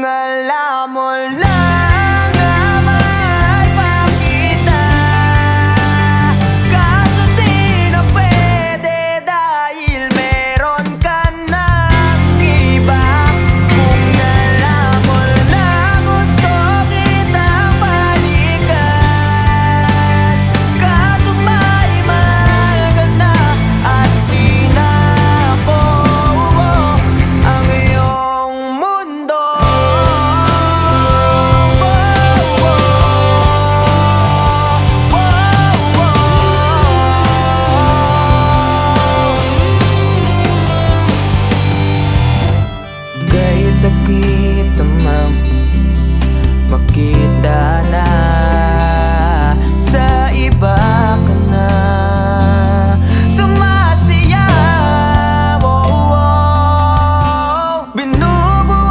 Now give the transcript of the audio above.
Kung alam mo lang na mahal pa kita, kaso di na pwede dahil meron ka ng iba. Kung alam mo lang gusto kitang balikan, kaso may mahal ka na at di na ako ang iyong mundo. Kay sakit namang makita na sa iba.